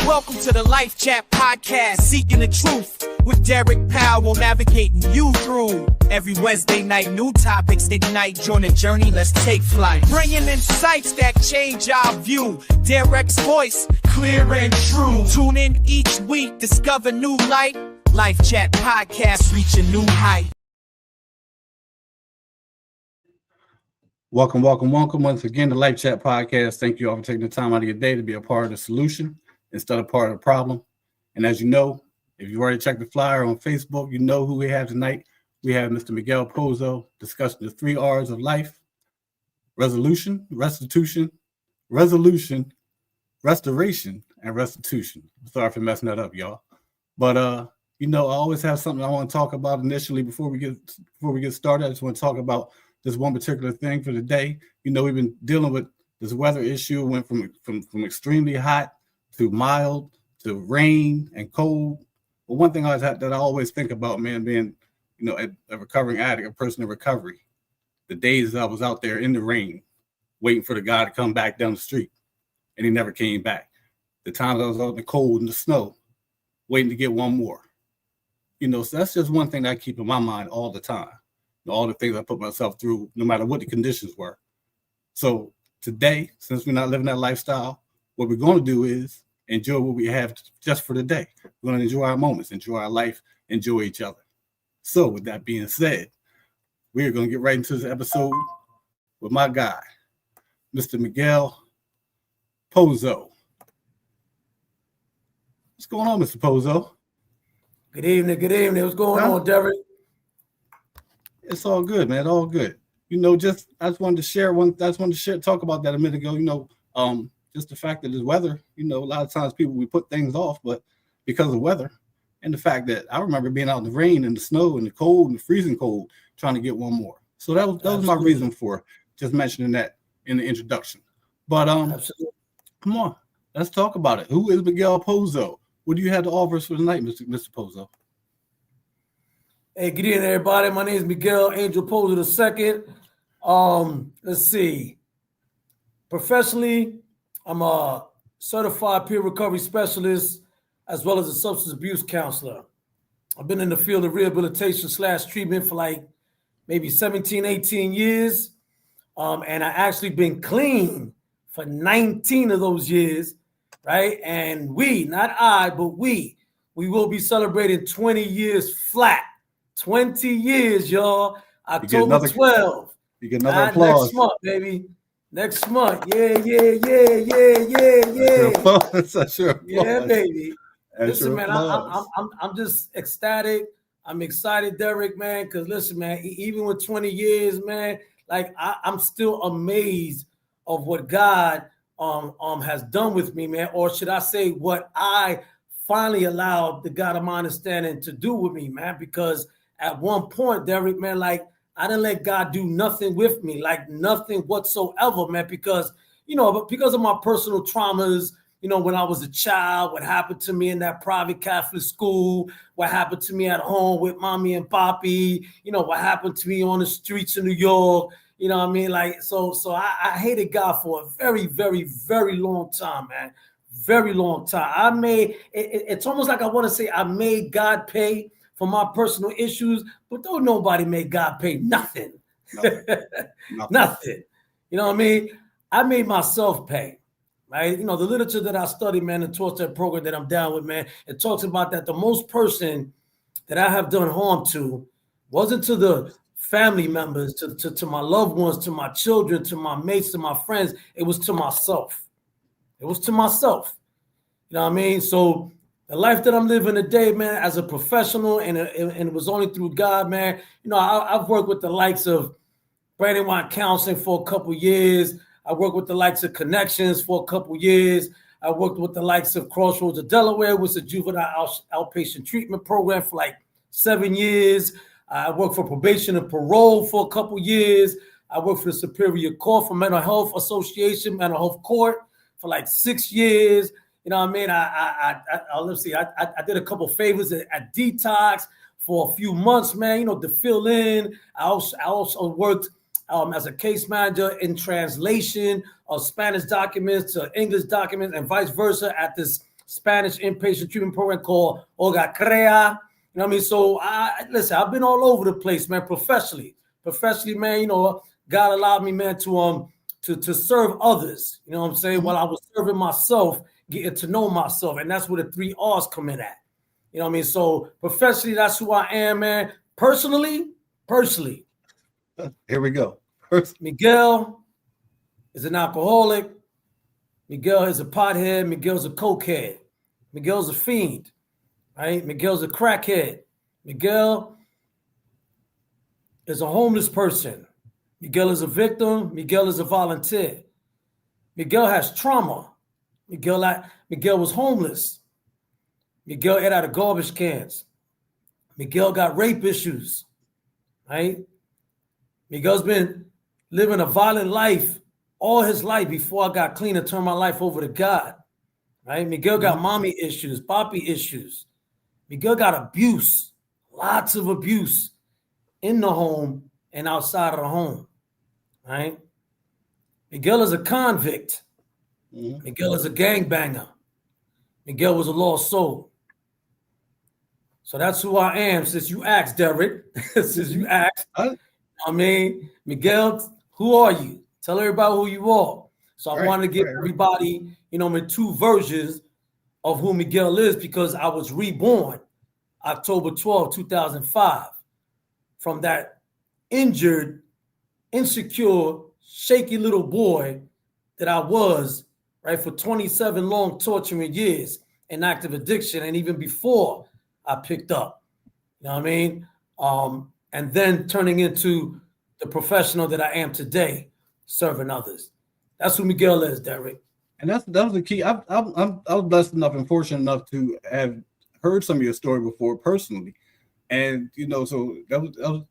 Welcome to the Life Chat Podcast, seeking the truth with Derek Powell, navigating you through every Wednesday night. New topics ignite, join the journey, let's take flight. Bringing insights that change our view. Derek's voice, clear and true. Tune in each week, discover new light. Life Chat Podcast, reach a new height. Welcome once again to Life Chat Podcast. Thank you all for taking the time out of your day to be a part of the solution instead of part of the problem. And as you know, if you've already checked the flyer on Facebook, you know who we have tonight. We have Mr. Miguel Pozo discussing the 3 R's of life: resolution, restitution, resolution, restoration, and restitution. Sorry for messing that up, y'all. But I always have something I want to talk about initially before we get started. I just want to talk about this one particular thing for the day. We've been dealing with this weather issue. Went from extremely hot to mild to rain and cold. But one thing that I always think about, man, being a recovering addict, a person in recovery, the days I was out there in the rain, waiting for the guy to come back down the street, and he never came back. The times I was out in the cold and the snow, waiting to get one more. So that's just one thing that I keep in my mind all the time. All the things I put myself through, no matter what the conditions were. So today, since we're not living that lifestyle, what we're going to do is enjoy what we have just for the day. We're going to enjoy our moments, enjoy our life, enjoy each other. So with that being said, we're going to get right into this episode with my guy, Mr. Miguel Pozo. What's going on, Mr. Pozo? Good evening. What's going on, Derek? It's all good, man. All good. I just wanted to talk about that a minute ago. Just the fact that this weather, a lot of times we put things off, but because of weather and the fact that I remember being out in the rain and the snow and the cold and the freezing cold, trying to get one more. So that was my reason for just mentioning that in the introduction. But come on, let's talk about it. Who is Miguel Pozo? What do you have to offer us for tonight, Mr. Pozo? Hey, good evening, everybody. My name is Miguel Angel Pozo II. Let's see. Professionally, I'm a certified peer recovery specialist as well as a substance abuse counselor. I've been in the field of rehabilitation / treatment for maybe 17, 18 years. And I actually been clean for 19 of those years, right? And we will be celebrating 20 years flat. 20 years, y'all. October 12th. You get another applause. Next month, baby. Next month. Yeah. That's your applause. Yeah, baby. That's listen, man, I'm just ecstatic. I'm excited, Derek, man, because listen, man, even with 20 years, man, I'm still amazed of what God has done with me, man, or should I say what I finally allowed the God of my understanding to do with me, man, because at one point, Derek, man, I didn't let God do nothing with me, nothing whatsoever, man, because of my personal traumas, when I was a child, what happened to me in that private Catholic school, what happened to me at home with mommy and papi, what happened to me on the streets of New York, so I hated God for a very, very, very long time, man. Very long time. It's almost like I want to say I made God pay for my personal issues, but don't nobody make God pay nothing. Nothing. You know what I mean? I made myself pay, right? The literature that I study, man, the 12-step program that I'm down with, man, it talks about that the most person that I have done harm to wasn't to the family members, to my loved ones, to my children, to my mates, to my friends. It was to myself. It was to myself. You know what I mean? So the life that I'm living today, man, as a professional, and it was only through God, man. I've worked with the likes of Brandywine Counseling for a couple years. I worked with the likes of Connections for a couple years. I worked with the likes of Crossroads of Delaware, which is a juvenile outpatient treatment program for 7 years. I worked for probation and parole for a couple years. I worked for the Superior Court for Mental Health Association, Mental Health Court for 6 years. You know what I mean? Let's see. I did a couple favors at Detox for a few months, man, to fill in. I also worked as a case manager in translation of Spanish documents to English documents and vice versa at this Spanish inpatient treatment program called Oga Crea. You know what I mean? So I've been all over the place, man, professionally, man, you know, God allowed me, man, to serve others. You know what I'm saying? While I was serving myself, getting to know myself. And that's where the 3 R's come in at. You know what I mean? So professionally, that's who I am, man. Personally. Here we go. Miguel is an alcoholic. Miguel is a pothead. Miguel's a cokehead. Miguel's a fiend, right? Miguel's a crackhead. Miguel is a homeless person. Miguel is a victim. Miguel is a volunteer. Miguel has trauma. Miguel was homeless. Miguel ate out of garbage cans. Miguel got rape issues, right? Miguel's been living a violent life all his life before I got clean and turned my life over to God, right? Miguel got mommy issues, papi issues. Miguel got abuse, lots of abuse in the home and outside of the home, right? Miguel is a convict. Miguel is a gangbanger. Miguel was a lost soul. So that's who I am. Since you asked, Derek, I mean, Miguel, who are you? Tell everybody who you are. So I wanted to give everybody, you know, 2 versions of who Miguel is, because I was reborn October 12, 2005 from that injured, insecure, shaky little boy that I was, right, for 27 long torturing years in active addiction, and even before I picked up, you know what I mean? And then turning into the professional that I am today, serving others. That's who Miguel is, Derek. And that was the key. I was blessed enough and fortunate enough to have heard some of your story before personally, and you know, so that was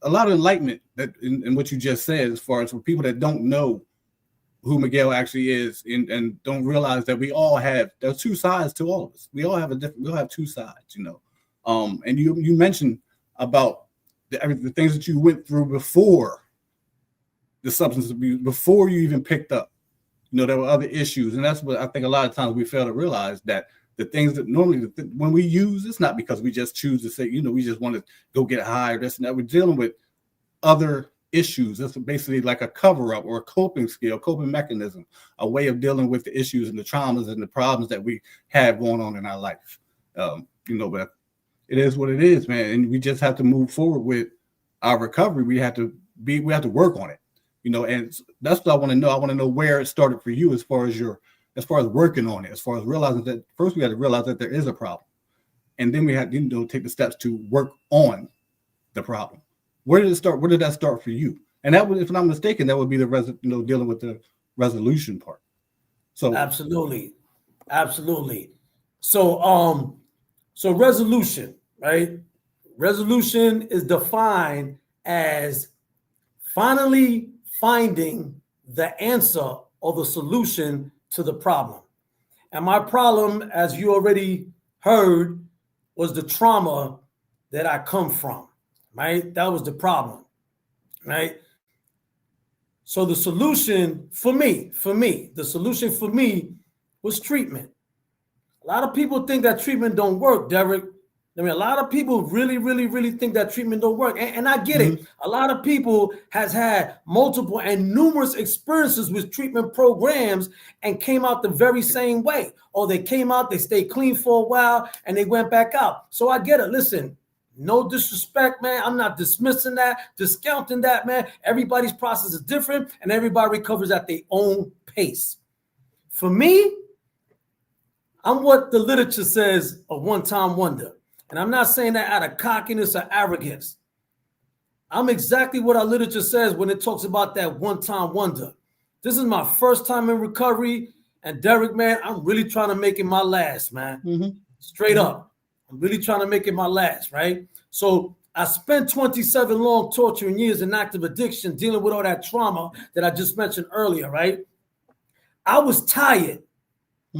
a lot of enlightenment that in what you just said, as far as for people that don't know who Miguel actually is and don't realize that we all have, there's 2 sides to all of us. We all have we all have 2 sides, you know. And you mentioned about the things that you went through before the substance abuse, before you even picked up. You know, there were other issues, and that's what I think a lot of times we fail to realize, that the things that normally when we use, it's not because we just choose to say, you know, we just want to go get high or this and that. We're dealing with other issues. That's basically like a cover-up or a coping skill, coping mechanism, a way of dealing with the issues and the traumas and the problems that we have going on in our life. You know, but it is what it is, man. And we just have to move forward with our recovery. We have to work on it, you know, and that's what I want to know. I want to know where it started for you as far as working on it, as far as realizing that first we had to realize that there is a problem. And then we had to, you know, take the steps to work on the problem. Where did it start? Where did that start for you? And that would, if I'm not mistaken, that would be dealing with the resolution part. So absolutely. So resolution, right? Resolution is defined as finally finding the answer or the solution to the problem. And my problem, as you already heard, was the trauma that I come from. Right? That was the problem, right? So the solution for me was treatment. A lot of people think that treatment don't work, Derek. I mean, a lot of people really think that treatment don't work. And I get it. A lot of people has had multiple and numerous experiences with treatment programs and came out the very same way. Or they came out, they stayed clean for a while, and they went back out. So I get it. Listen, no disrespect, man. I'm not dismissing that, discounting that, man. Everybody's process is different, and everybody recovers at their own pace. For me, I'm what the literature says, a one-time wonder. And I'm not saying that out of cockiness or arrogance. I'm exactly what our literature says when it talks about that one-time wonder. This is my first time in recovery, and Derek, man, I'm really trying to make it my last, man. Straight up. I'm really trying to make it my last, right? So I spent 27 long torturing years in active addiction, dealing with all that trauma that I just mentioned earlier, right? I was tired.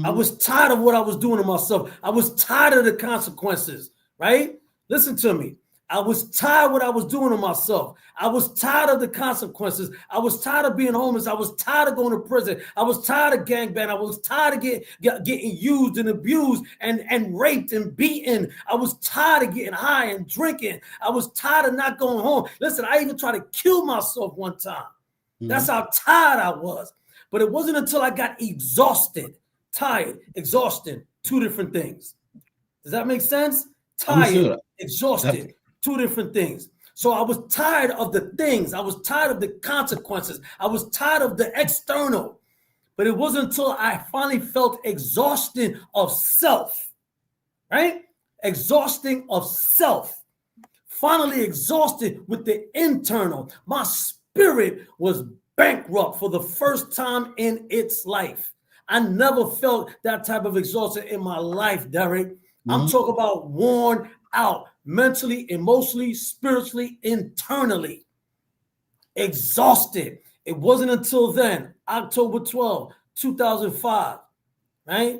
I was tired of what I was doing to myself. I was tired of the consequences, right? Listen to me. I was tired of what I was doing to myself. I was tired of the consequences. I was tired of being homeless. I was tired of going to prison. I was tired of gangbang. I was tired of getting used and abused and raped and beaten. I was tired of getting high and drinking. I was tired of not going home. Listen, I even tried to kill myself one time. That's how tired I was. But it wasn't until I got exhausted, tired, exhausted, two different things. Does that make sense? Tired, exhausted. Two different things. So I was tired of the things. I was tired of the consequences. I was tired of the external. But it wasn't until I finally felt exhaustion of self, right? Exhausting of self. Finally exhausted with the internal. My spirit was bankrupt for the first time in its life. I never felt that type of exhaustion in my life, Derek. I'm talking about worn out. Mentally, emotionally, spiritually, internally, exhausted. It wasn't until then, October 12, 2005, right?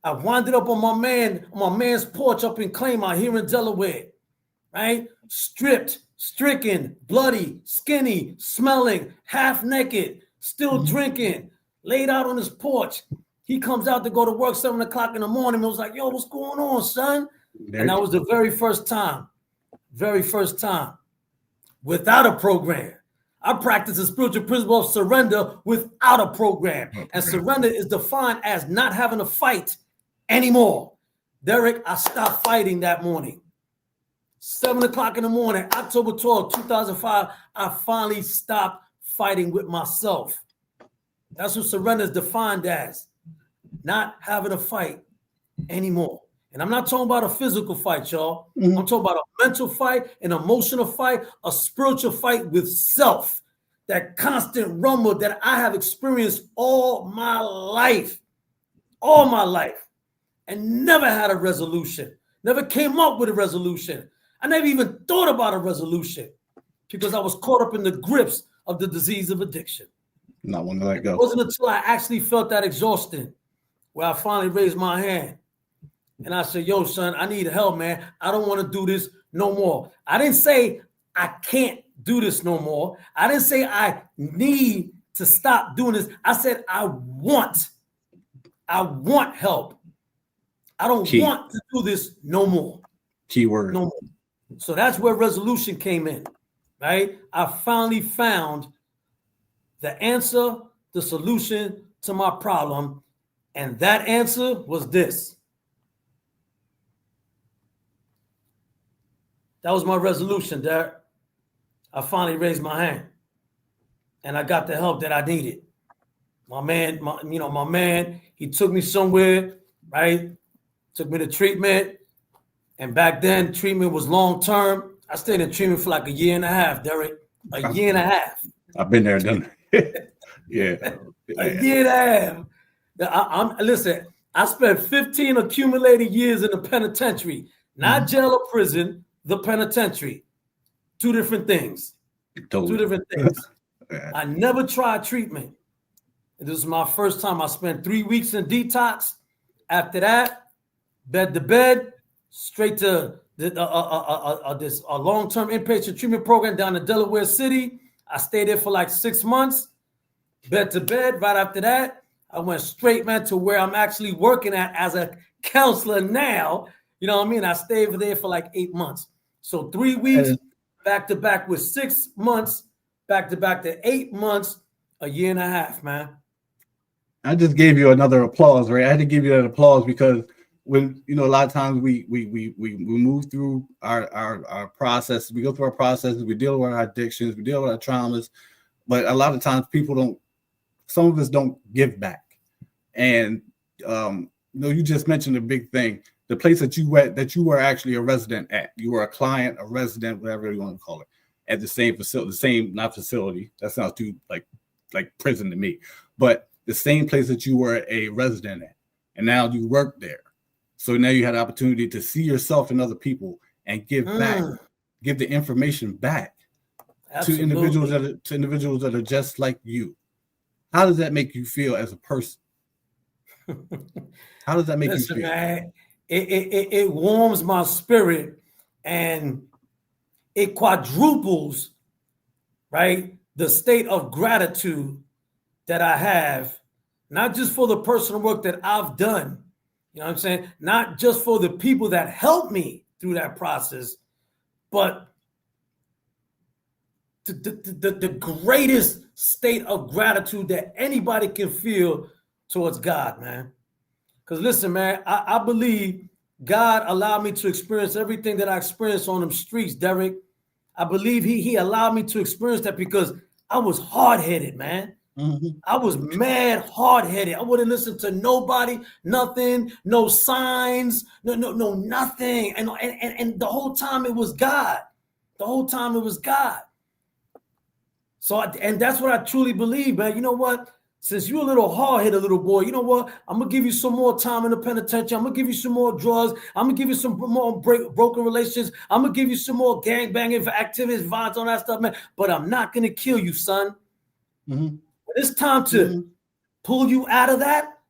I winded up on my man's porch up in Claymont here in Delaware, right? Stripped, stricken, bloody, skinny, smelling, half naked, still drinking, laid out on his porch. He comes out to go to work 7 o'clock in the morning. I was like, yo, what's going on, son? And that was the very first time, without a program. I practice the spiritual principle of surrender without a program. And surrender is defined as not having to fight anymore. Derek, I stopped fighting that morning. 7 o'clock in the morning, October 12, 2005, I finally stopped fighting with myself. That's what surrender is defined as, not having to fight anymore. And I'm not talking about a physical fight, y'all. I'm talking about a mental fight, an emotional fight, a spiritual fight with self. That constant rumble that I have experienced all my life, and never had a resolution, never came up with a resolution. I never even thought about a resolution because I was caught up in the grips of the disease of addiction. Not want to let go. It wasn't until I actually felt that exhaustion where I finally raised my hand. And I said, yo, son, I need help, man. I don't want to do this no more. I didn't say I can't do this no more. I didn't say I need to stop doing this. I said, I want help. I don't want to do this no more. Keyword. No more. So that's where resolution came in, right? I finally found the answer, the solution to my problem. And that answer was this. That was my resolution, Derek. I finally raised my hand, and I got the help that I needed. My man, he took me somewhere, right? Took me to treatment, and back then treatment was long term. I stayed in treatment for like a year and a half, Derek. A year and a half. I've been there, done it. Yeah. A year and a half. Listen. I spent 15 accumulated years in the penitentiary, not jail or prison. The penitentiary, two different things. Totally. Two different things. I never tried treatment. This is my first time. I spent 3 weeks in detox. After that, bed to bed, straight to this long-term inpatient treatment program down in Delaware City. I stayed there for like 6 months. Bed to bed. Right after that, I went straight, man, to where I'm actually working at as a counselor now. You know what I mean? I stayed there for like 8 months. So 3 weeks back to back with 6 months, back to back to 8 months, a year and a half, man. I just gave you another applause, right? I had to give you that applause because when, a lot of times we move through our processes, we go through our processes, we deal with our addictions, we deal with our traumas, but a lot of times some of us don't give back. And you just mentioned a big thing. The place that you were actually a resident at. You were a client, a resident, whatever you want to call it, at the same facility, not facility. That sounds too like prison to me. But the same place that you were a resident at. And now you work there. So now you had the opportunity to see yourself and other people and give back, give the information back to individuals that are just like you. How does that make you feel as a person? How does that make you feel? Man, it warms my spirit, and it quadruples, right, the state of gratitude that I have, not just for the personal work that I've done, you know what I'm saying? Not just for the people that helped me through that process, but the greatest state of gratitude that anybody can feel towards God, man. Because listen, man, I believe God allowed me to experience everything that I experienced on them streets, Derek. I believe he allowed me to experience that because I was hard-headed, man. Mm-hmm. I was mad hard-headed. I wouldn't listen to nobody, nothing, no signs, no, nothing. And the whole time it was God. The whole time it was God. So, and that's what I truly believe, man. You know what? Since you're a little hard-headed little boy, you know what? I'm going to give you some more time in the penitentiary. I'm going to give you some more drugs. I'm going to give you some more broken relations. I'm going to give you some more gangbanging activities, violence, all that stuff, man. But I'm not going to kill you, son. Mm-hmm. When it's time to pull you out of that,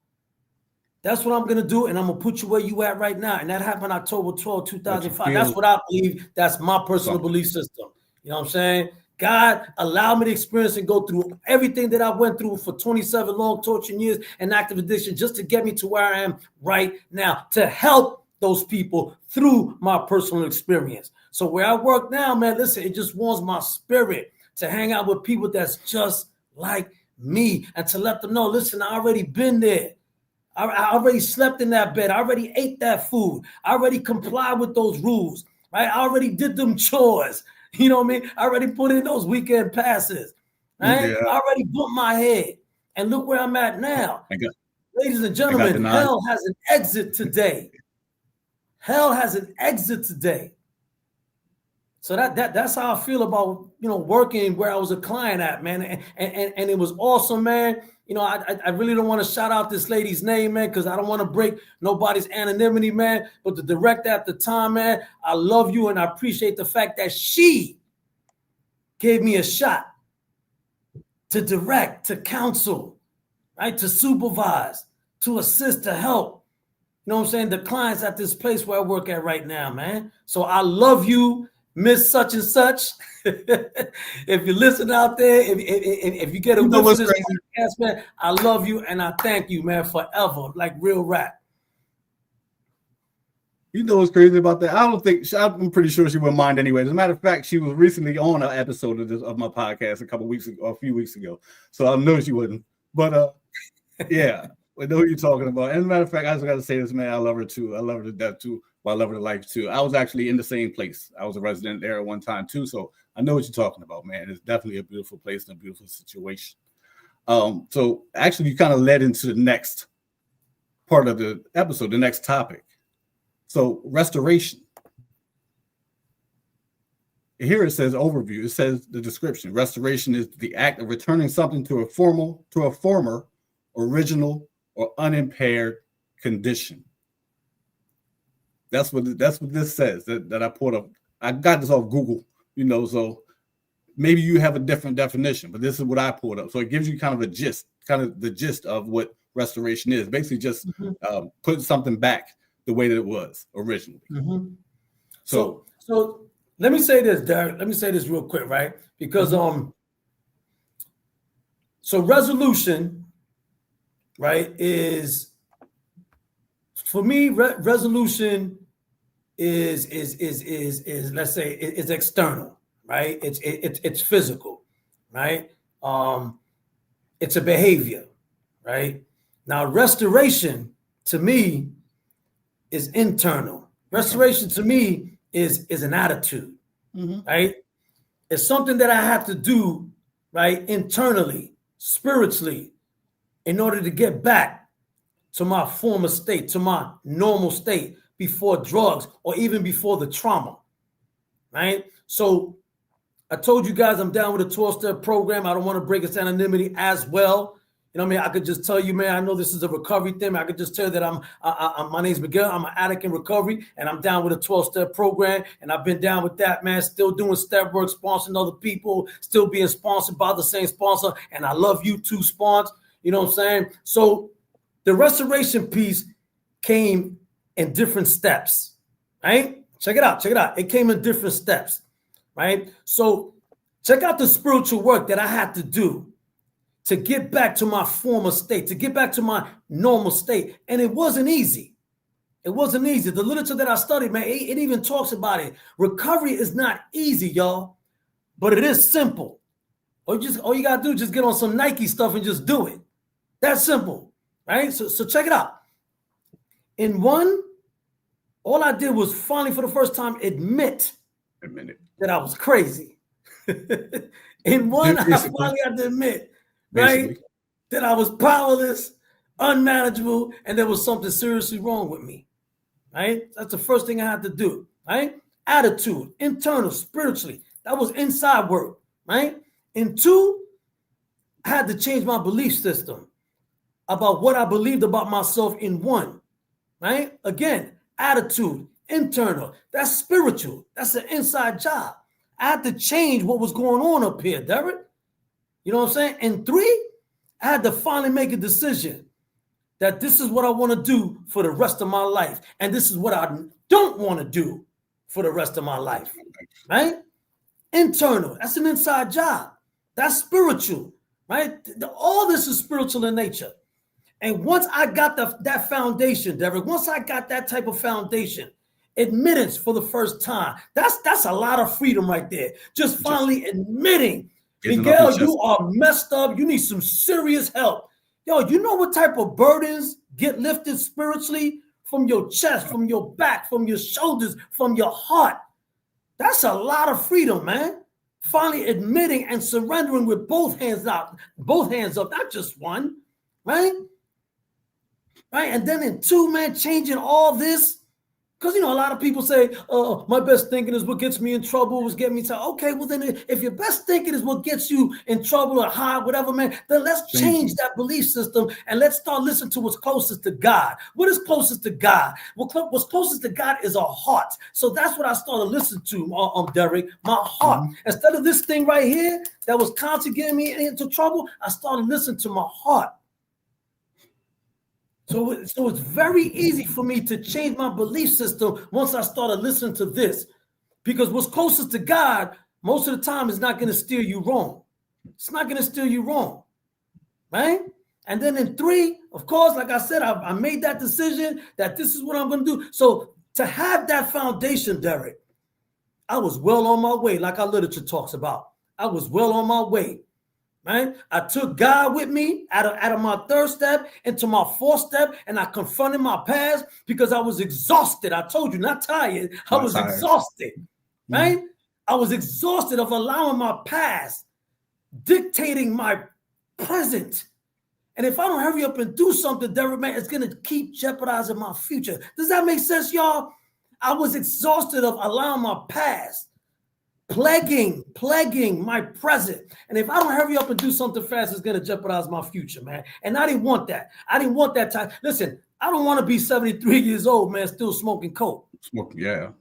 that's what I'm going to do, and I'm going to put you where you at right now. And that happened October 12, 2005. That's what I believe. That's my personal belief system. You know what I'm saying? God allowed me to experience and go through everything that I went through for 27 long torturing years and active addiction just to get me to where I am right now, to help those people through my personal experience. So where I work now, man, listen, it just warms my spirit to hang out with people that's just like me and to let them know, listen, I already been there. I already slept in that bed. I already ate that food. I already complied with those rules, right? I already did them chores. You know what I mean? I already put in those weekend passes, right? Yeah. I already bumped my head. And look where I'm at now. Ladies and gentlemen, hell has an exit today. Hell has an exit today. So that's how I feel about, you know, working where I was a client at, man. And it was awesome, man. You know, I really don't want to shout out this lady's name, man, because I don't want to break nobody's anonymity, man. But the director at the time, man, I love you and I appreciate the fact that she gave me a shot to direct, to counsel, right, to supervise, to assist, to help. You know what I'm saying? The clients at this place where I work at right now, man. So I love you, Miss Such and Such. If you listen out there, if you get a whiff of this podcast, man, I love you and I thank you, man, forever, like real rap. You know what's crazy about that? I'm pretty sure she wouldn't mind anyway. As a matter of fact, she was recently on an episode of my podcast a few weeks ago. So I know she wouldn't. But yeah, I know who you're talking about. And as a matter of fact, I just got to say this, man, I love her too. I love her to death too. But I love her to life too. I was actually in the same place. I was a resident there at one time too. So I know what you're talking about, man. It's definitely a beautiful place and a beautiful situation. So actually you kind of led into the next part of the episode, the next topic. So restoration. Here it says overview. It says the description. Restoration is the act of returning something to a former, original, or unimpaired condition. That's what this says that I pulled up. I got this off Google, you know, so maybe you have a different definition, but this is what I pulled up. So it gives you kind of the gist of what restoration is. Basically just put something back the way that it was originally. Mm-hmm. So let me say this, Derek. Let me say this real quick, right? Because so resolution, right, is for me, resolution is let's say is external, right? It's physical, right? It's a behavior, right? Now restoration to me is internal. Restoration to me is an attitude, right? It's something that I have to do, right, internally, spiritually, in order to get back to my former state, to my normal state before drugs or even before the trauma, right? So I told you guys I'm down with a 12-step program. I don't want to break its anonymity as well. You know what I mean? I could just tell you, man, I know this is a recovery thing. I could just tell you that my name's Miguel. I'm an addict in recovery, and I'm down with a 12-step program, and I've been down with that, man, still doing step work, sponsoring other people, still being sponsored by the same sponsor, and I love you too, sponsor. You know what I'm saying? So the restoration piece came in different steps, right? Check it out. It came in different steps. right? So check out the spiritual work that I had to do to get back to my former state, to get back to my normal state. And it wasn't easy. It wasn't easy. The literature that I studied, man, it even talks about it. Recovery is not easy, y'all, but it is simple. All you got to do is just get on some Nike stuff and just do it. That's simple, right? So check it out. In one, all I did was finally, for the first time, admit that I was crazy. In one, I finally had to admit, right, that I was powerless, unmanageable, and there was something seriously wrong with me, right? That's the first thing I had to do, right? Attitude, internal, spiritually. That was inside work, right? In two, I had to change my belief system about what I believed about myself in one, right? Again, attitude, internal, that's spiritual. That's an inside job. I had to change what was going on up here, Derek. You know what I'm saying? And three, I had to finally make a decision that this is what I want to do for the rest of my life. And this is what I don't want to do for the rest of my life, right? Internal, that's an inside job. That's spiritual, right? All this is spiritual in nature. And once I got that foundation, Derek, once I got that type of foundation, admittance for the first time, that's a lot of freedom right there. Just finally admitting, Miguel, you are messed up. You need some serious help. Yo, you know what type of burdens get lifted spiritually from your chest, from your back, from your shoulders, from your heart? That's a lot of freedom, man. Finally admitting and surrendering with both hands up, not just one, right? Right. And then in two, man, changing all this. Because, a lot of people say, oh, my best thinking is what gets me in trouble, was getting me to, okay, well, then if your best thinking is what gets you in trouble or high, whatever, man, then let's change that belief system and let's start listening to what's closest to God. What is closest to God? What's closest to God is our heart. So that's what I started listening to, Derek, my heart. Mm-hmm. Instead of this thing right here that was constantly getting me into trouble, I started listening to my heart. So it's very easy for me to change my belief system once I started listening to this. Because what's closest to God, most of the time, is not going to steer you wrong. It's not going to steer you wrong, right? And then in three, of course, like I said, I made that decision that this is what I'm going to do. So to have that foundation, Derek, I was well on my way, like our literature talks about. I was well on my way. Right? I took God with me out of my third step into my fourth step, and I confronted my past because I was exhausted. I told you, not tired. I was exhausted, right? I was exhausted of allowing my past dictating my present. And if I don't hurry up and do something, Derek, man, it's going to keep jeopardizing my future. Does that make sense, y'all? I was exhausted of allowing my past plaguing my present. And if I don't hurry up and do something fast, it's going to jeopardize my future, man. And I didn't want that. I didn't want that time. Listen, I don't want to be 73 years old, man, still smoking coke. Yeah.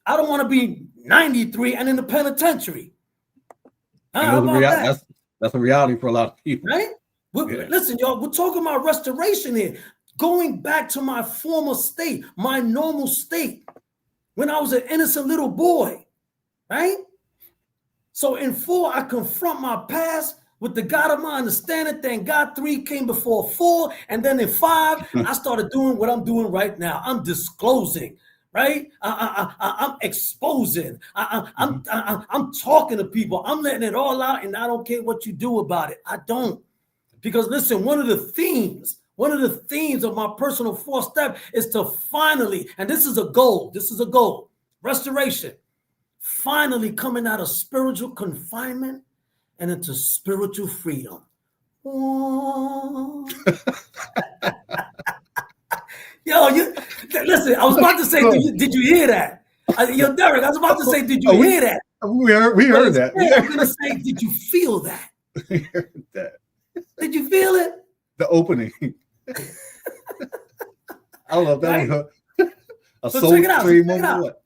I don't want to be 93 and in the penitentiary. That's a reality for a lot of people. Right? Listen, y'all, we're talking about restoration here. Going back to my former state, my normal state, when I was an innocent little boy, right? So in 4, I confront my past with the God of my understanding. Thank God 3 came before 4. And then in 5, I started doing what I'm doing right now. I'm disclosing, right? I'm exposing. I'm talking to people. I'm letting it all out, and I don't care what you do about it. I don't. Because listen, one of the themes of my personal 4th step is to finally, and this is a goal, restoration. Finally coming out of spiritual confinement and into spiritual freedom. Oh. Yo, listen, I was about to say, did you hear that? Yo, Derek, I was about to say, did you hear that? We heard that. I'm going to say, did you feel that? We heard that. Did you feel it? The opening. I love that. Right? So check it out.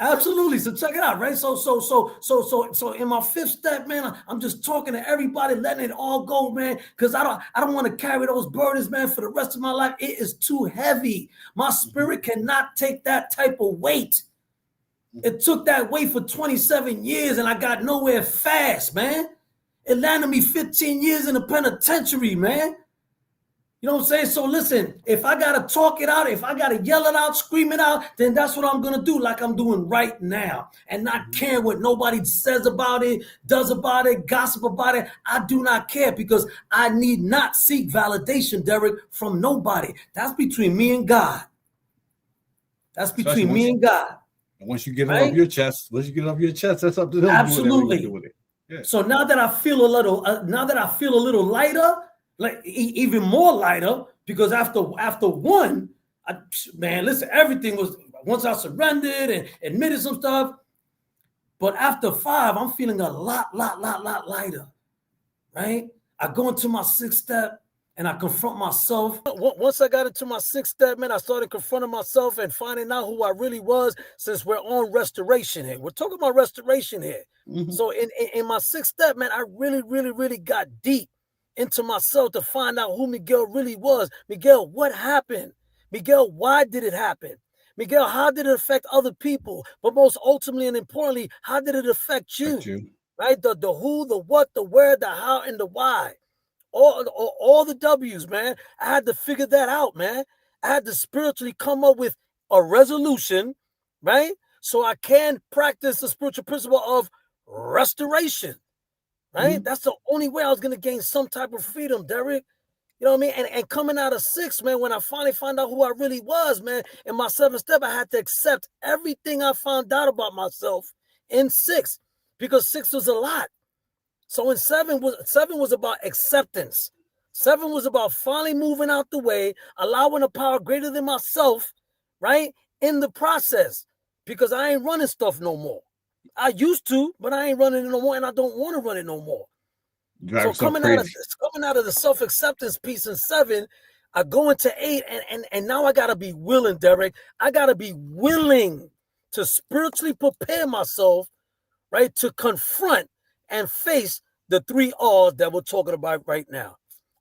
Absolutely. So check it out, right? So in my 5th step, man, I'm just talking to everybody, letting it all go, man, because I don't want to carry those burdens, man, for the rest of my life. It is too heavy. My spirit cannot take that type of weight. It took that way for 27 years and I got nowhere fast, man. It landed me 15 years in the penitentiary, man. You know what I'm saying? So listen, if I got to talk it out, if I got to yell it out, scream it out, then that's what I'm going to do, like I'm doing right now, and not care what nobody says about it, does about it, gossip about it. I do not care because I need not seek validation, Derek, from nobody. That's between me and God. That's between me and God. Once you get it off your chest, that's up to them. Absolutely. To do with it. Yeah. So now that I feel a little lighter, like even more lighter, because after one, listen, everything was, once I surrendered and admitted some stuff, but after 5, I'm feeling a lot lighter, right? I go into my 6th step and I confront myself. Once I got into my 6th step, man, I started confronting myself and finding out who I really was, since we're on restoration here. We're talking about restoration here. Mm-hmm. So in my 6th step, man, I really got deep into myself to find out who Miguel really was. Miguel, what happened? Miguel, why did it happen? Miguel, how did it affect other people? But most ultimately and importantly, how did it affect you? Right? The who, the what, the where, the how, and the why. All the W's, man. I had to figure that out, man. I had to spiritually come up with a resolution, right? So I can practice the spiritual principle of restoration. Right? Mm-hmm. That's the only way I was going to gain some type of freedom, Derek. You know what I mean? And coming out of 6, man, when I finally found out who I really was, man, in my 7th step, I had to accept everything I found out about myself in 6, because 6 was a lot. So in 7 was about acceptance. 7 was about finally moving out the way, allowing a power greater than myself, right, in the process, because I ain't running stuff no more. I used to, but I ain't running it no more, and I don't want to run it no more. So coming out of the self-acceptance piece in 7, I go into 8, and now I gotta be willing, Derek. I gotta be willing to spiritually prepare myself, right, to confront and face the 3 R's that we're talking about right now,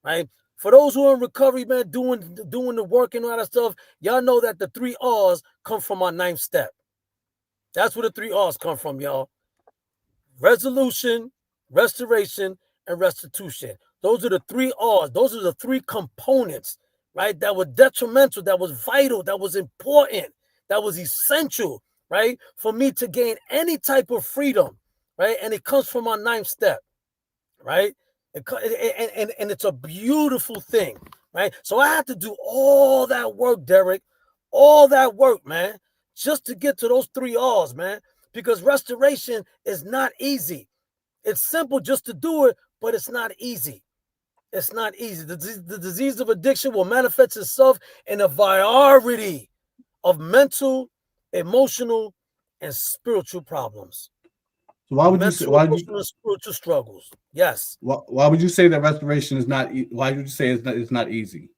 right? For those who are in recovery, man, doing the work and all that stuff, y'all know that the 3 R's come from our 9th step. That's where the 3 R's come from, y'all. Resolution, restoration, and restitution. Those are the 3 R's. Those are the 3 components, right, that were detrimental, that was vital, that was important, that was essential, right, for me to gain any type of freedom, right? And it comes from our 9th step, right? And it's a beautiful thing, right? So I had to do all that work, Derek, all that work, man, just to get to those 3 R's, man, because restoration is not easy. It's simple just to do it, but it's not easy. It's not easy. The disease of addiction will manifest itself in a variety of mental, emotional, and spiritual problems. So why would spiritual struggles? Yes. Why would you say that restoration is not? Why would you say it's not easy?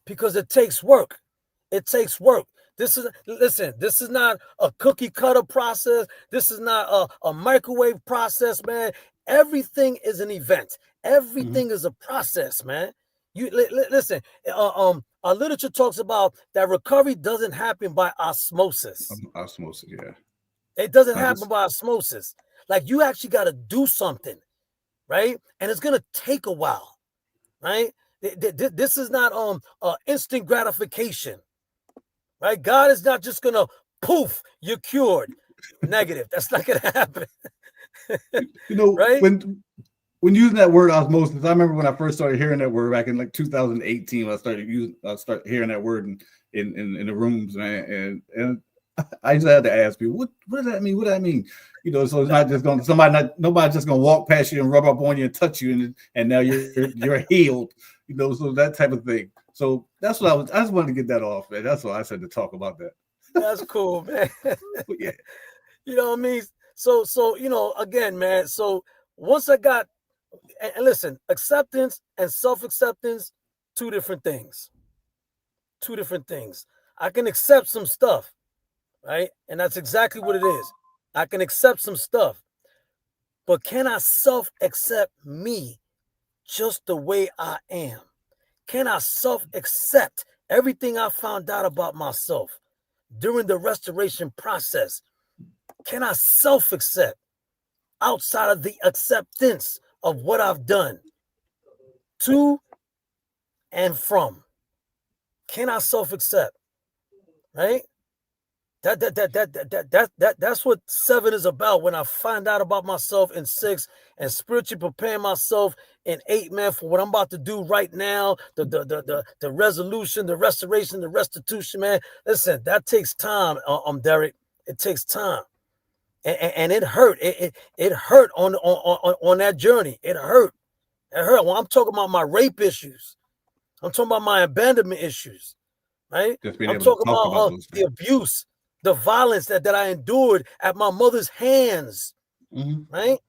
Because it takes work. It takes work. This is not a cookie cutter process. This is not a microwave process, man. Everything is an event. Everything is a process, man. You listen. Our literature talks about that recovery doesn't happen by osmosis. Osmosis, yeah. It doesn't happen by osmosis. Like, you actually got to do something, right? And it's gonna take a while, right? This is not instant gratification, right? God is not just gonna poof, you're cured. Negative. That's not gonna happen. You know, right? When using that word osmosis, I remember when I first started hearing that word back in like 2018. When I started hearing that word in the rooms, man, and I just had to ask people, what does that mean? What does that mean? You know, so it's not just going nobody's just gonna walk past you and rub up on you and touch you, and now you're healed. You know, so that type of thing. So that's what I just wanted to get that off, man. That's why I said to talk about that. That's cool, man. Yeah. You know what I mean? So you know, again, man. So once I got, and listen, acceptance and self-acceptance, 2 different things. 2 different things. I can accept some stuff, right? And that's exactly what it is. I can accept some stuff. But can I self-accept me just the way I am? Can I self-accept everything I found out about myself during the restoration process? Can I self-accept outside of the acceptance of what I've done to and from? Can I self-accept? Right? That's what 7 is about. When I find out about myself in 6 and spiritually preparing myself in 8, man, for what I'm about to do right now, the resolution, the restoration, the restitution, man. Listen, that takes time, Derek. It takes time. And it hurt. It hurt on that journey. It hurt. It hurt. When I'm talking about my rape issues, I'm talking about my abandonment issues, right? I'm talking about the abuse, the violence that I endured at my mother's hands, right?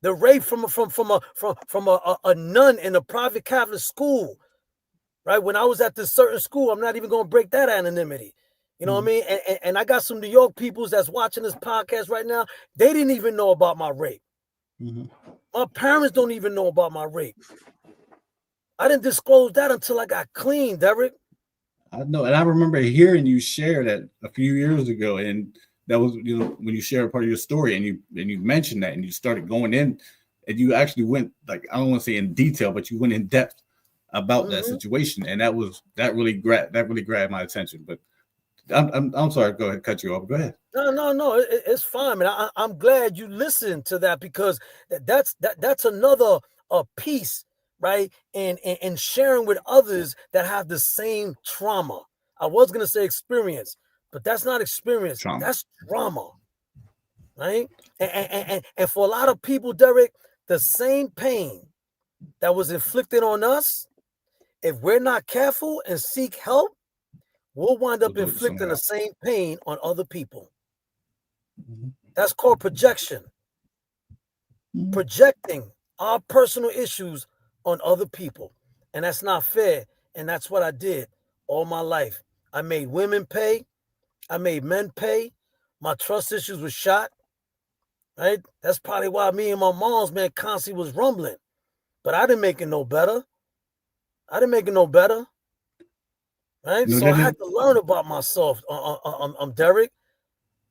The rape from a nun in a private Catholic school, right? When I was at this certain school, I'm not even going to break that anonymity. You know what I mean? And I got some New York peoples that's watching this podcast right now. They didn't even know about my rape. My parents don't even know about my rape. I didn't disclose that until I got clean, Derek. I know, and I remember hearing you share that a few years ago, and that was, you know, when you shared part of your story, and you mentioned that, and you started going in, and you actually went, like, I don't want to say in detail, but you went in depth about that situation, and that really grabbed my attention. But I'm sorry, go ahead, cut you off. Go ahead. No, it's fine, man. I'm glad you listened to that, because that's another piece, right? And sharing with others that have the same trauma. I was gonna say experience, but that's not experience. Trauma. That's trauma, right? And for a lot of people, Derek, the same pain that was inflicted on us, if we're not careful and seek help, we'll wind up inflicting the same pain on other people. That's called projection. Projecting our personal issues on other people. And that's not fair. And that's what I did all my life. I made women pay. I made men pay. My trust issues were shot. Right? That's probably why me and my mom's, man, constantly was rumbling. But I didn't make it no better. Right? So I had to learn about myself, Derek.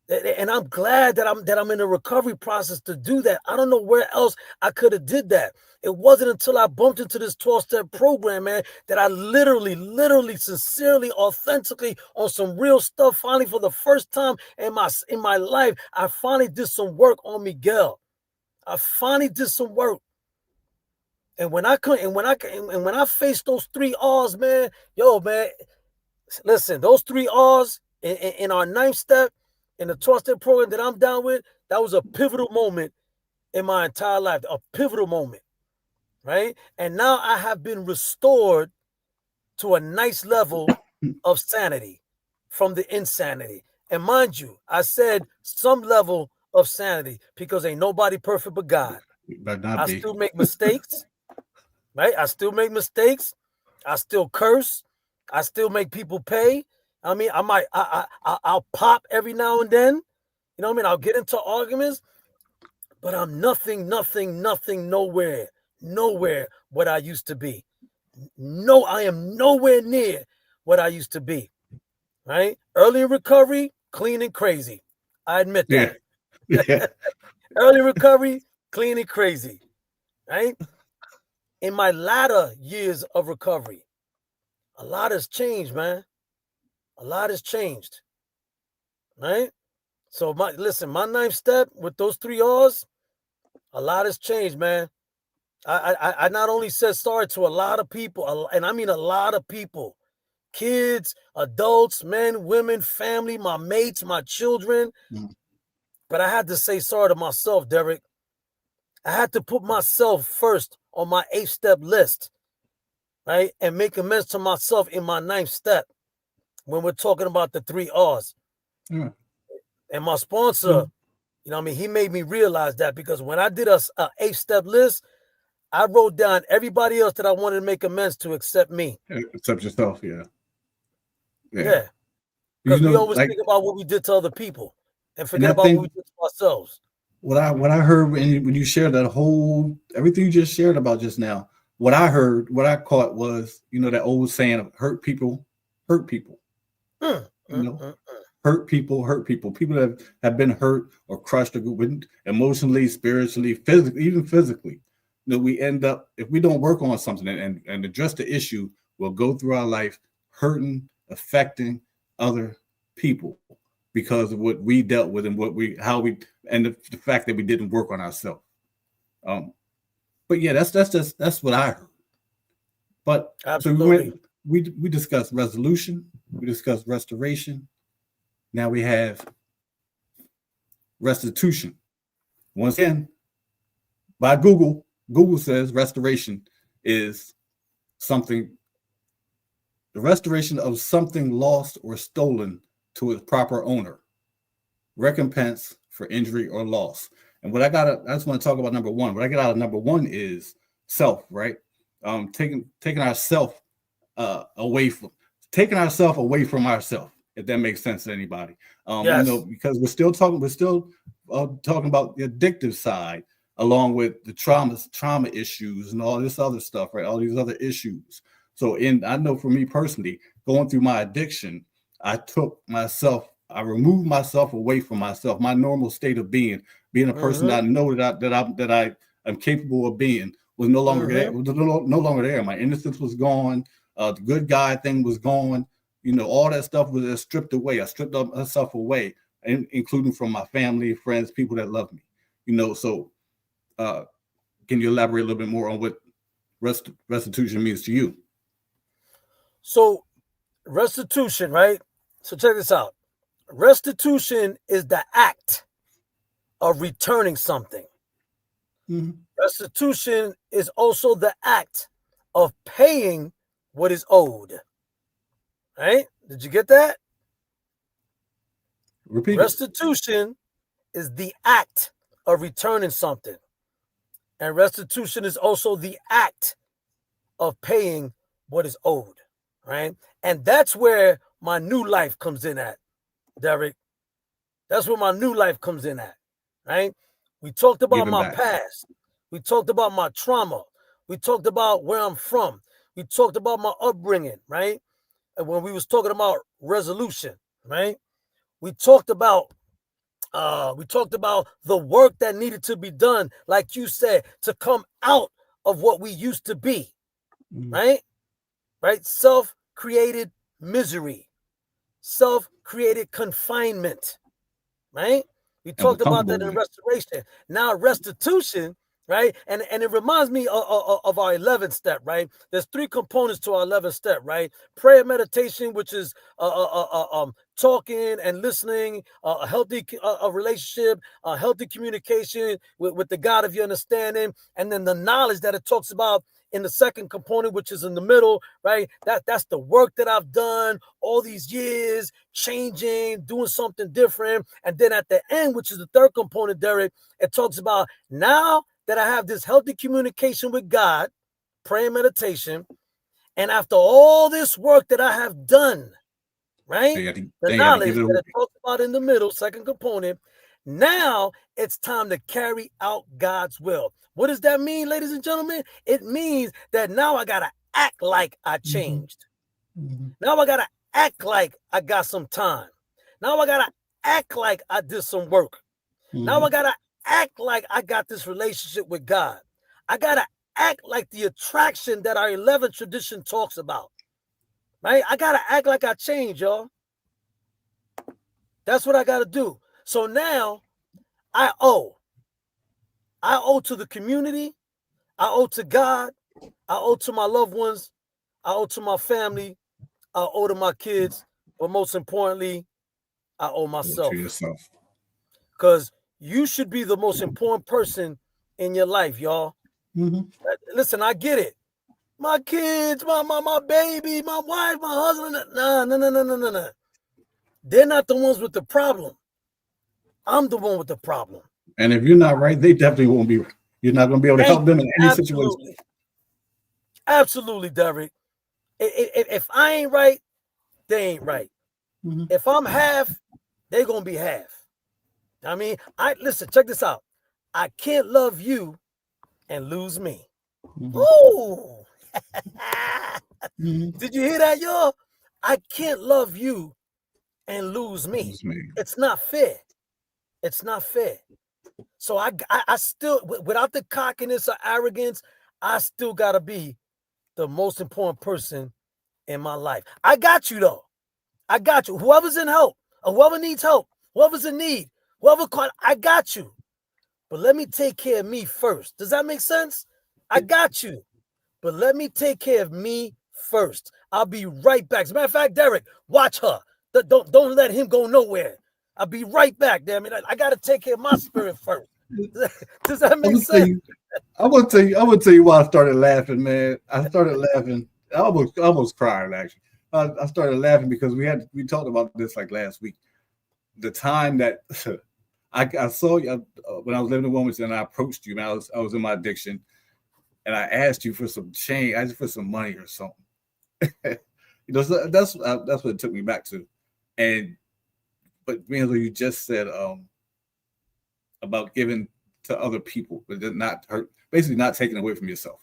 And I'm glad that I'm in the recovery process to do that. I don't know where else I could have did that. It wasn't until I bumped into this 12-step program, man, that I literally, sincerely, authentically, on some real stuff, finally for the first time in my life, I finally did some work on Miguel. I finally did some work. And when I faced those 3 R's, man, listen, those 3 R's in our 9th step, in the 12-step program that I'm down with, that was a pivotal moment in my entire life, a pivotal moment, right? And now I have been restored to a nice level of sanity from the insanity. And mind you, I said some level of sanity, because ain't nobody perfect but God. I still make mistakes, right? I still make mistakes. I still curse. I still make people pay. I mean, I'll pop every now and then. You know what I mean? I'll get into arguments, but I'm nothing, nowhere what I used to be. No, I am nowhere near what I used to be. Right? Early in recovery, clean and crazy. I admit that. Yeah. Early recovery, clean and crazy. Right? In my latter years of recovery, a lot has changed, man. A lot has changed, right? So my 9th step with those 3 R's, a lot has changed, man. I not only said sorry to a lot of people, and I mean a lot of people, kids, adults, men, women, family, my mates, my children, but I had to say sorry to myself, Derek. I had to put myself first on my 8th step list, right? And make amends to myself in my 9th step. When we're talking about the 3 R's. And my sponsor, you know what I mean, he made me realize that, because when I did a 8-step list, I wrote down everybody else that I wanted to make amends to except me. Except yourself, yeah. Because we always think about what we did to other people and forget about what we did to ourselves. What I heard when you shared that everything you just shared about just now, what I caught was, you know, that old saying of hurt people hurt people. You know, hurt people, people that have been hurt or crushed or emotionally, spiritually, physically, even physically. We end up, if we don't work on something and address the issue, we'll go through our life hurting, affecting other people because of what we dealt with and the fact that we didn't work on ourselves. But yeah, that's what I heard. But absolutely. So we discussed resolution, we discussed restoration. Now we have restitution. Once again, by Google says restoration is the restoration of something lost or stolen to its proper owner, recompense for injury or loss. And I just want to talk about number one. What I get out of number one is self, right? Taking ourselves away from ourselves, if that makes sense to anybody. Yes. Because we're still talking about the addictive side, along with the trauma issues and all this other stuff, right? All these other issues. So I know for me personally, going through my addiction, I removed myself away from myself, my normal state of being a person that I know that I am capable of being was no longer there. Was no longer there. My innocence was gone. The good guy thing was gone. All that stuff was stripped away. I stripped myself away, including from my family, friends, people that love me. So can you elaborate a little bit more on what restitution means to you? So restitution, right? So check this out. Restitution is the act of returning something. Mm-hmm. Restitution is also the act of paying what is owed. Right? Did you get that? Repeat. Restitution is the act of returning something. And restitution is also the act of paying what is owed. Right? And that's where my new life comes in at, Derek. That's where my new life comes in at. Right? We talked about my past. We talked about my trauma. We talked about where I'm from. We talked about my upbringing, right? And when we was talking about resolution, right? We talked about the work that needed to be done, like you said, to come out of what we used to be, right? Right? Self-created misery, self-created confinement, right? We talked about that in restoration. Now restitution, right? And it reminds me of our 11th step, right? There's 3 components to our 11th step, right? Prayer, meditation, which is talking and listening, a healthy relationship, a healthy communication with the God of your understanding, and then the knowledge that it talks about in the second component, which is in the middle, right? That's the work that I've done all these years, changing, doing something different. And then at the end, which is the third component, Derek, it talks about now that I have this healthy communication with God, prayer and meditation, and after all this work that I have done, right? The knowledge that it talks about in the middle, second component, now it's time to carry out God's will. What does that mean, ladies and gentlemen? It means that now I got to act like I changed. Now I got to act like I got some time. Now I got to act like I did some work. Now I got to act like I got this relationship with God. I got to act like the attraction that our 11th tradition talks about. Right? I got to act like I changed, y'all. That's what I got to do. So now I owe to the community. I owe to God. I owe to my loved ones. I owe to my family. I owe to my kids. But most importantly, I owe myself. To yourself. Because you should be the most important person in your life, y'all. Listen, I get it. My kids, my baby, my wife, my husband. No. They're not the ones with the problem. I'm the one with the problem. And if you're not right, they definitely won't be. You're not going to be able to help them in any situation. Absolutely, Derek. If I ain't right, they ain't right. If I'm half, they're going to be half. I mean, listen, check this out. I can't love you and lose me. Ooh. Did you hear that, y'all? I can't love you and lose me. Lose me. It's not fair. It's not fair. So I still, without the cockiness or arrogance, I still gotta be the most important person in my life. I got you though. I got you. Whoever's in help, or whoever needs help, whoever's in need, I got you. But let me take care of me first. Does that make sense? I got you. But let me take care of me first. I'll be right back. As a matter of fact, Derek, watch her. Don't let him go nowhere. I'll be right back. Damn it. I gotta take care of my spirit first. Does that make sense? I'm gonna tell you why I started laughing, man. I started laughing. I almost cried actually. I started laughing because we talked about this like last week. The time that I saw you when I was living in Wilmington, and I approached you, man. I was in my addiction, and I asked you for some change. I just for some money or something. So that's what it took me back to. But you just said about giving to other people, but not hurt, basically not taking away from yourself,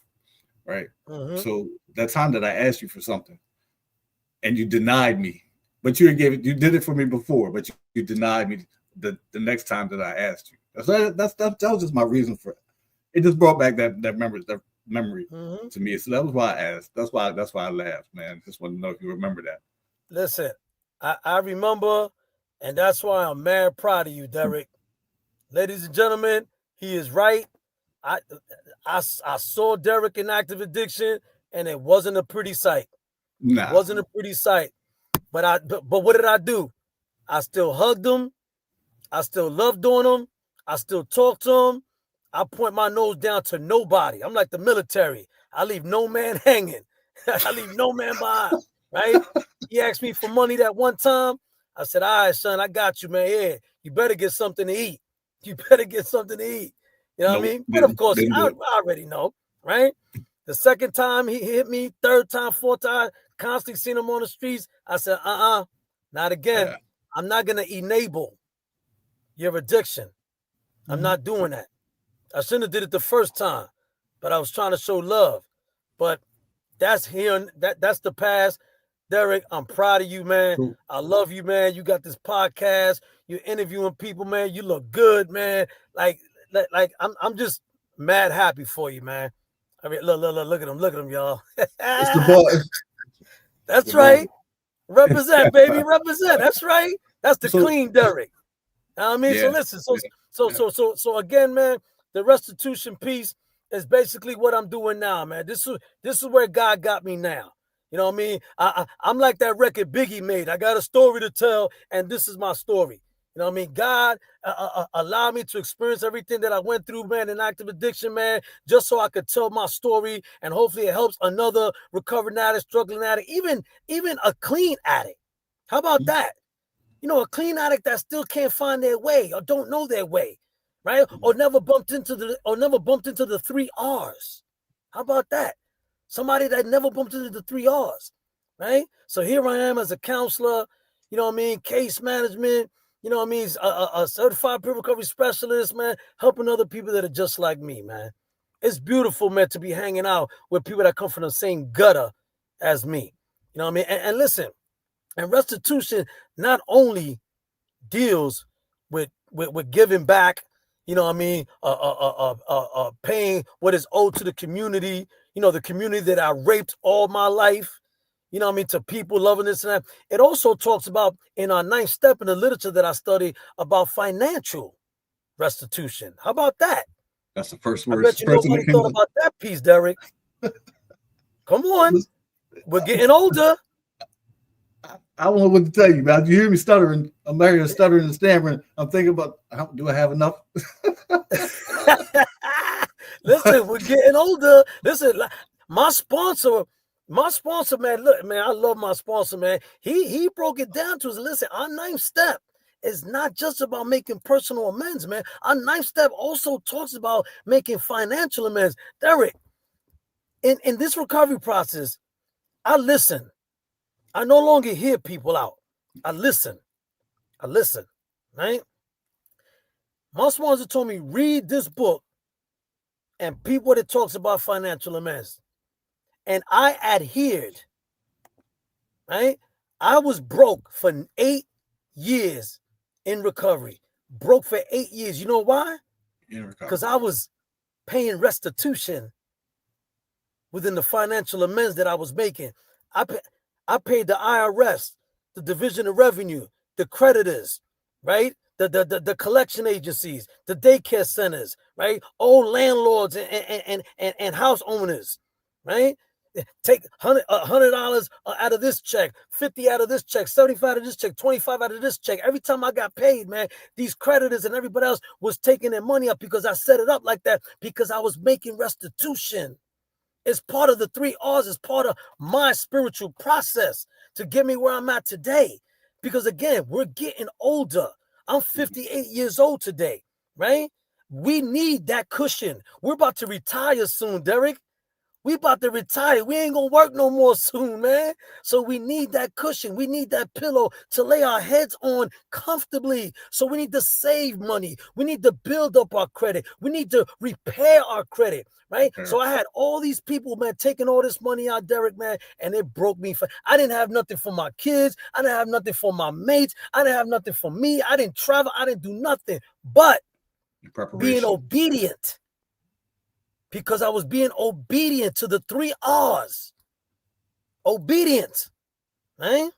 right? Mm-hmm. So that time that I asked you for something, and you denied me, but you did it for me before, but you denied me the next time that I asked you. That was just my reason for it. It just brought back that memory Mm-hmm. to me. So that was why I asked. That's why I laughed, man. Just want to know if you remember that. Listen, I remember, and that's why I'm mad proud of you, Derek. Ladies and gentlemen, he is right. I saw Derek in active addiction, and it wasn't a pretty sight. Nah. It wasn't a pretty sight. But what did I do? I still hugged him. I still loved on him. I still talked to him. I point my nose down to nobody. I'm like the military. I leave no man hanging. I leave no man behind, right? He asked me for money that one time. I said, all right, son, I got you, man. Yeah, you better get something to eat. You better get something to eat. You know what I mean? But of course, I already know, right? The second time he hit me, third time, fourth time, constantly seeing him on the streets. I said, not again. Yeah. I'm not going to enable your addiction. I'm not doing that. I shouldn't have did it the first time, but I was trying to show love. But that's here. That's the past. Derek, I'm proud of you, man. Cool. I love you, man. You got this podcast. You're interviewing people, man. You look good, man. Like I'm just mad happy for you, man. I mean, look at him, y'all. It's the boss. That's right. Represent, baby. Represent. That's right. That's the clean Derek. You know what I mean? Yeah. So listen. So again, man, the restitution piece is basically what I'm doing now, man. This is where God got me now. You know what I mean? I'm like that record Biggie made. I got a story to tell, and this is my story. You know what I mean? God allowed me to experience everything that I went through, man, in active addiction, man, just so I could tell my story, and hopefully it helps another recovering addict, struggling addict, even a clean addict. How about that? You know, a clean addict that still can't find their way or don't know their way, right? Or never bumped into the 3 R's. How about that? Somebody that never bumped into the 3 R's, right? So here I am as a counselor, you know what I mean, case management, you know what I mean, a certified peer recovery specialist, man, helping other people that are just like me, man. It's beautiful, man, to be hanging out with people that come from the same gutter as me. You know what I mean? And listen, and restitution not only deals with giving back, you know what I mean, paying what is owed to the community, you know, the community that I raped all my life, you know what I mean, to people loving this and that. It also talks about, in our 9th step in the literature that I study, about financial restitution. How about that? That's the first word. I bet you nobody thought about that piece, Derek. Come on. We're getting older. I don't know what to tell you, man. You hear me stuttering. I'm married to stuttering and stammering. I'm thinking about, do I have enough? Listen, we're getting older. Listen, my sponsor, man, look, man, I love my sponsor, man. He broke it down to us. Listen, our 9th step is not just about making personal amends, man. Our 9th step also talks about making financial amends. Derek, in this recovery process, I listen. I no longer hear people out. I listen, right? My sponsor told me, read this book and peep what it talks about financial amends. And I adhered, right? I was broke for 8 years in recovery. Broke for 8 years. You know why? Because I was paying restitution within the financial amends that I was making. I paid the IRS, the Division of Revenue, the creditors, right? The collection agencies, the daycare centers, right? Old landlords and house owners, right? Take $100 out of this check, 50 out of this check, 75 out of this check, 25 out of this check. Every time I got paid, man, these creditors and everybody else was taking their money up because I set it up like that because I was making restitution. It's part of the 3 R's. It's part of my spiritual process to get me where I'm at today. Because again, we're getting older. I'm 58 years old today, right? We need that cushion. We're about to retire soon, Derek. We about to retire. We ain't gonna work no more soon, man. So we need that cushion. We need that pillow to lay our heads on comfortably. So we need to save money. We need to build up our credit. We need to repair our credit, right? Okay. So I had all these people, man, taking all this money out, Derek, man, and it broke me. I didn't have nothing for my kids. I didn't have nothing for my mates. I didn't have nothing for me. I didn't travel. I didn't do nothing but being obedient. Because I was being obedient to the 3 R's. Obedient. Right?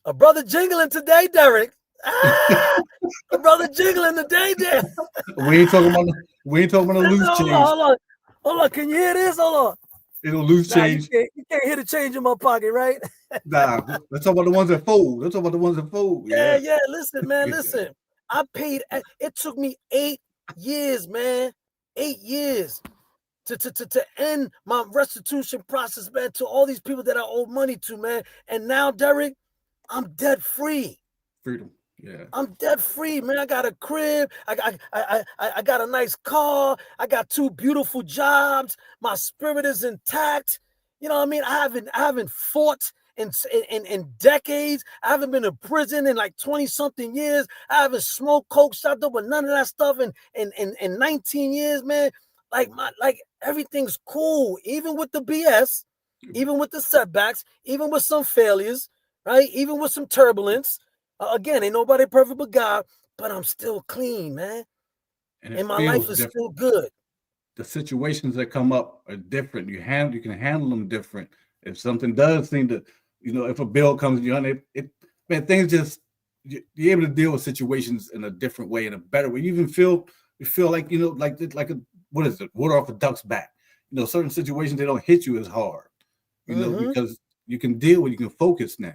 A brother jingling today, Derek. A brother jingling today, Derek. We ain't talking about the loose change. Hold on. Can you hear this? Hold on. It'll loose change. You can't hear the change in my pocket, right? Nah, let's talk about the ones that fold. Yeah. Listen, man, listen. I paid. It took me 8 years, man. 8 years to end my restitution process, man, to all these people that I owe money to, man. And now, Derek, I'm debt free. Freedom. Yeah. I'm debt free, man. I got a crib. I got a nice car. I got 2 beautiful jobs. My spirit is intact. You know what I mean? I haven't fought in decades. I haven't been in prison in like 20-something years. I haven't smoked coke, shot up with none of that stuff in 19 years, man. Like everything's cool, even with the BS, even with the setbacks, even with some failures, right? Even with some turbulence. Again, ain't nobody perfect but God, but I'm still clean, man. And my life is still good. The situations that come up are different. You can handle them different. If something does seem to, if a bill comes, things just, you're able to deal with situations in a different way, in a better way. You feel like, what is it? Water off a duck's back. Certain situations, they don't hit you as hard, because you can deal with, you can focus now.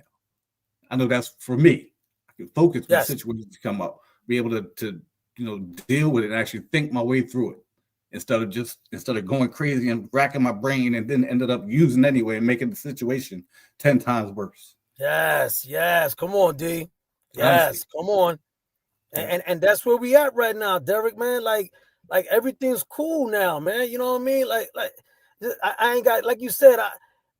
I know that's for me. I can focus when situations come up, be able to deal with it and actually think my way through it instead of going crazy and racking my brain and then ended up using anyway and making the situation 10 times worse. Yes. Come on, D. Yes, honestly. Come on. And that's where we at right now, Derek, man. Like everything's cool now, man. You know what I mean? Like I ain't got, like you said,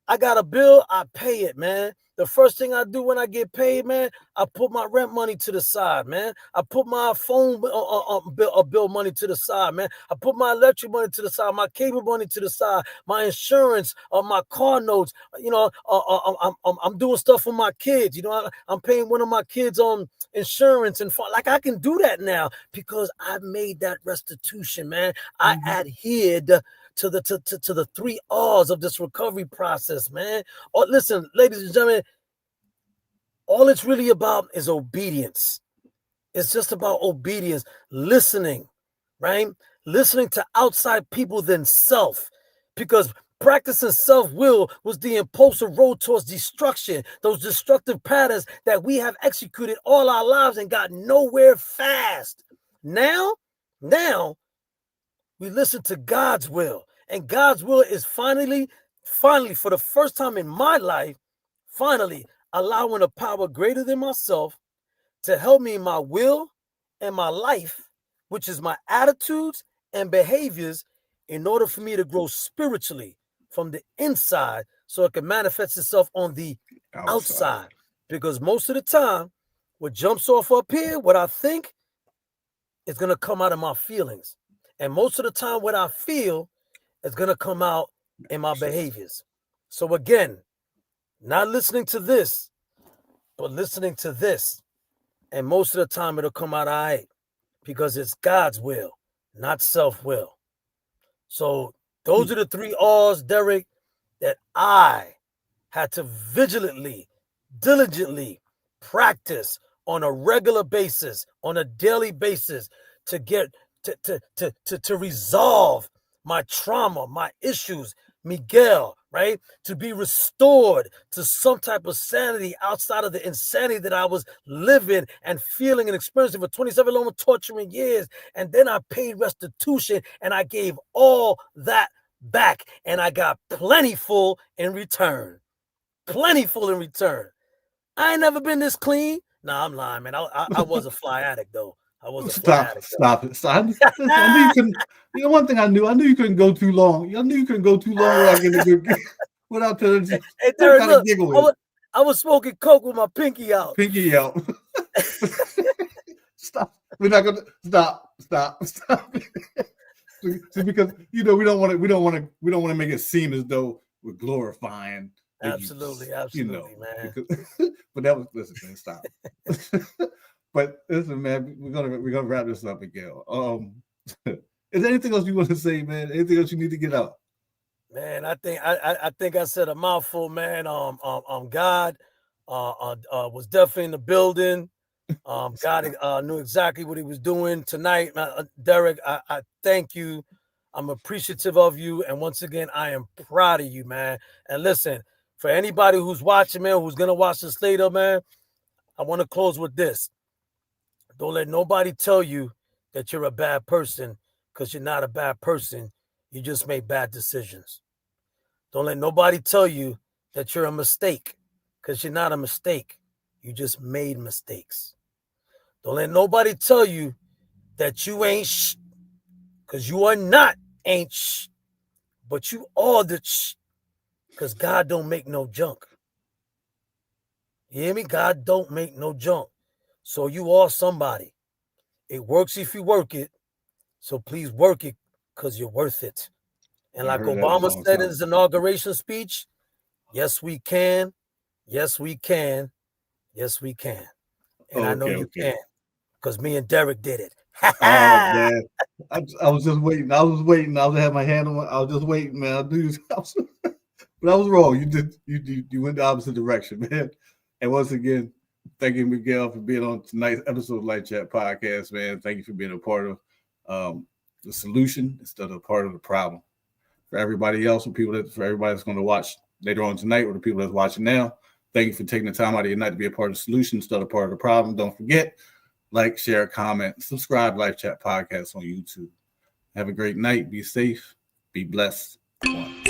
I got a bill, I pay it, man. The first thing I do when I get paid, man, I put my rent money to the side, man. I put my phone bill money to the side, man. I put my electric money to the side, my cable money to the side, my insurance, my car notes. I'm doing stuff for my kids. I'm paying one of my kids on insurance and like I can do that now because I made that restitution, man. I adhered to the 3 R's of this recovery process, man. Oh, listen, ladies and gentlemen, all it's really about is obedience. It's just about obedience, listening, right? Listening to outside people than self, because practicing self-will was the impulsive road towards destruction, those destructive patterns that we have executed all our lives and got nowhere fast. Now, we listen to God's will. And God's will is finally, for the first time in my life, finally allowing a power greater than myself to help me in my will and my life, which is my attitudes and behaviors, in order for me to grow spiritually from the inside so it can manifest itself on the outside. Because most of the time, what jumps off up here, what I think, is going to come out of my feelings. And most of the time, what I feel is going to come out in my behaviors. So again, not listening to this, but listening to this. And most of the time it'll come out all right because it's God's will, not self-will. So those are the 3 R's, Derek, that I had to vigilantly, diligently practice on a regular basis, on a daily basis to get to resolve my trauma, my issues, Miguel, right? To be restored to some type of sanity outside of the insanity that I was living and feeling and experiencing for 27 long torturing years. And then I paid restitution and I gave all that back and I got plentiful in return. Plentiful in return. I ain't never been this clean. Nah, I'm lying, man. I was a fly addict, though. I was a fly addict. Stop it. I knew you couldn't. You know, one thing I knew you couldn't go too long. I knew you couldn't go too long without getting a good without telling you. Hey, Derek, look, I was smoking coke with my pinky out. Pinky out. Stop. We're not gonna stop. See, because we don't want to make it seem as though we're glorifying. Absolutely, man. But that was man, stop. But listen, man, we're gonna wrap this up, Miguel. Is there anything else you want to say, man? Anything else you need to get out? Man, I think I said a mouthful, man. God was definitely in the building. God knew exactly what he was doing tonight. Derek, I thank you. I'm appreciative of you. And once again, I am proud of you, man. And listen, for anybody who's watching, man, who's going to watch this later, man, I want to close with this. Don't let nobody tell you that you're a bad person because you're not a bad person. You just made bad decisions. Don't let nobody tell you that you're a mistake because you're not a mistake. You just made mistakes. Don't let nobody tell you that you ain't because you are not ain't but you are the because God don't make no junk. You hear me? God don't make no junk. So you are somebody. It works if you work it. So please work it because you're worth it. And like Obama said in his inauguration speech, yes, we can. Yes, we can. Yes, we can. And I know you can because me and Derek did it. Oh, man. I was just waiting. I was had my hand on I was just waiting, man. I knew but I was wrong. You went the opposite direction, man. And once again, thank you, Miguel, for being on tonight's episode of Light Chat Podcast, man. Thank you for being a part of the solution instead of a part of the problem. For everybody else, for everybody that's going to watch later on tonight, or the people that's watching now, thank you for taking the time out of your night to be a part of the solution instead of part of the problem. Don't forget, like, share, comment, subscribe to Life Chat Podcast on YouTube. Have a great night. Be safe. Be blessed. One.